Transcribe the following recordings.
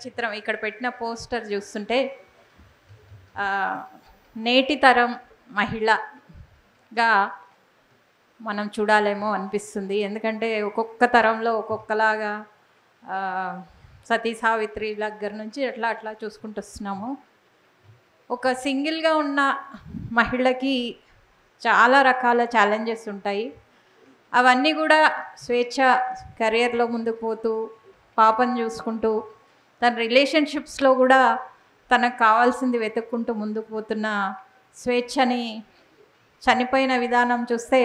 చిత్రం ఇక్కడ పెట్టిన పోస్టర్ చూస్తుంటే నేటి తరం మహిళగా మనం చూడాలేమో అనిపిస్తుంది. ఎందుకంటే ఒక్కొక్క తరంలో ఒక్కొక్కలాగా సతీ సావిత్రి దగ్గర నుంచి అట్లా అట్లా చూసుకుంటూ వస్తున్నాము. ఒక సింగిల్గా ఉన్న మహిళకి చాలా రకాల ఛాలెంజెస్ ఉంటాయి. అవన్నీ కూడా స్వేచ్ఛ కెరియర్లో ముందుకు పోతూ పాపను చూసుకుంటూ తన రిలేషన్షిప్స్లో కూడా తనకు కావాల్సింది వెతుక్కుంటూ ముందుకు పోతున్న స్వేచ్ఛని చనిపోయిన విధానం చూస్తే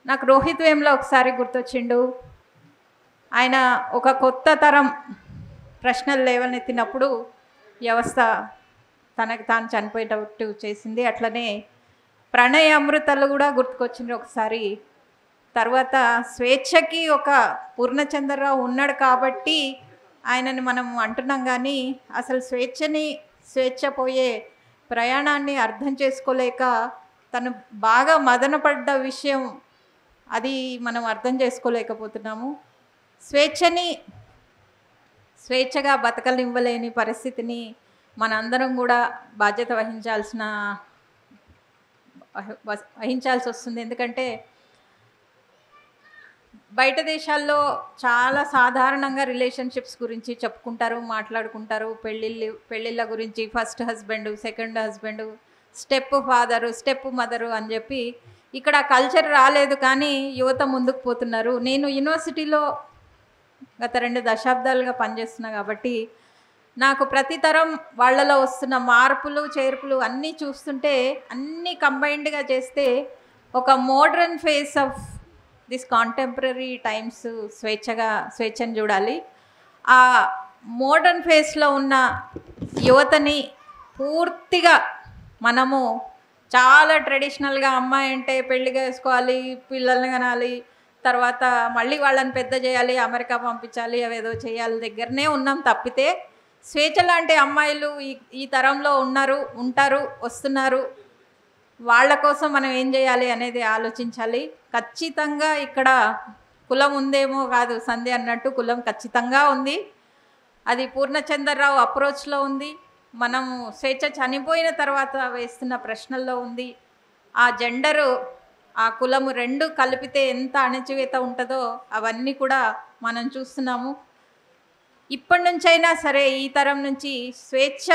నాకు రోహిత్ వేమ్లా ఒకసారి గుర్తొచ్చిండు. ఆయన ఒక కొత్త తరం ప్రశ్నలు లేవనెత్తినప్పుడు వ్యవస్థ తనకు తాను చనిపోయేటట్టు చేసింది. అట్లనే ప్రణయ్ అమృతలు కూడా గుర్తుకొచ్చిండ్రు ఒకసారి. తర్వాత స్వేచ్ఛకి ఒక పూర్ణచంద్రరావు ఉన్నాడు కాబట్టి ఆయనని మనం అంటున్నాం, కానీ అసలు స్వేచ్ఛ పోయే ప్రయాణాన్ని అర్థం చేసుకోలేక తను బాగా మదనపడ్డ విషయం అది మనం అర్థం చేసుకోలేకపోతున్నాము. స్వేచ్ఛగా బతకనివ్వలేని పరిస్థితిని మనందరం కూడా బాధ్యత వహించాల్సి వస్తుంది. ఎందుకంటే బయట దేశాల్లో చాలా సాధారణంగా రిలేషన్షిప్స్ గురించి చెప్పుకుంటారు, మాట్లాడుకుంటారు. పెళ్ళిళ్ళ గురించి first husband, second husband, step father, step mother అని చెప్పి ఇక్కడ కల్చర్ రాలేదు, కానీ యువత ముందుకు పోతున్నారు. నేను యూనివర్సిటీలో గత 2 దశాబ్దాలుగా పనిచేస్తున్నా కాబట్టి నాకు ప్రతి తరం వాళ్ళలో వస్తున్న మార్పులు చేర్పులు అన్నీ చూస్తుంటే అన్నీ కంబైన్డ్గా చేస్తే ఒక modern face of this contemporary times స్వేచ్ఛని చూడాలి. ఆ మోడర్న్ ఫేస్లో ఉన్న యువతని పూర్తిగా మనము చాలా ట్రెడిషనల్గా అమ్మాయి అంటే పెళ్లి చేసుకోవాలి, పిల్లల్ని కనాలి, తర్వాత మళ్ళీ వాళ్ళని పెద్ద చేయాలి, అమెరికా పంపించాలి, అవేదో చేయాలి దగ్గరనే ఉన్నాం. తప్పితే స్వేచ్ఛ లాంటి అమ్మాయిలు ఈ తరంలో ఉంటారు, వస్తున్నారు. వాళ్ళ కోసం మనం ఏం చేయాలి అనేది ఆలోచించాలి. ఖచ్చితంగా ఇక్కడ కులం ఉందేమో కాదు, సంధ్య అన్నట్టు కులం ఖచ్చితంగా ఉంది. అది పూర్ణచంద్రరావు అప్రోచ్లో ఉంది, మనం స్వేచ్ఛ చనిపోయిన తర్వాత వేస్తున్న ప్రశ్నల్లో ఉంది. ఆ జెండరు, ఆ కులము 2 కలిపితే ఎంత అణచివేత ఉంటుందో అవన్నీ కూడా మనం చూస్తున్నాము. ఇప్పటి నుంచైనా సరే ఈ తరం నుంచి స్వేచ్ఛ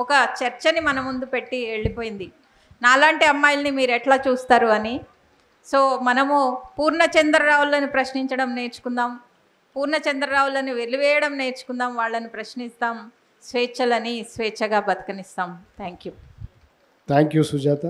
ఒక చర్చని మన ముందు పెట్టి వెళ్ళిపోయింది. నాలాంటి అమ్మాయిల్ని మీరు ఎట్లా చూస్తారు అని. సో మనము పూర్ణచంద్రరావులను ప్రశ్నించడం నేర్చుకుందాం, పూర్ణచంద్రరావులను వెలివేయడం నేర్చుకుందాం, వాళ్ళని ప్రశ్నిస్తాం, స్వేచ్ఛగా బతకనిస్తాం. Thank you Sujatha.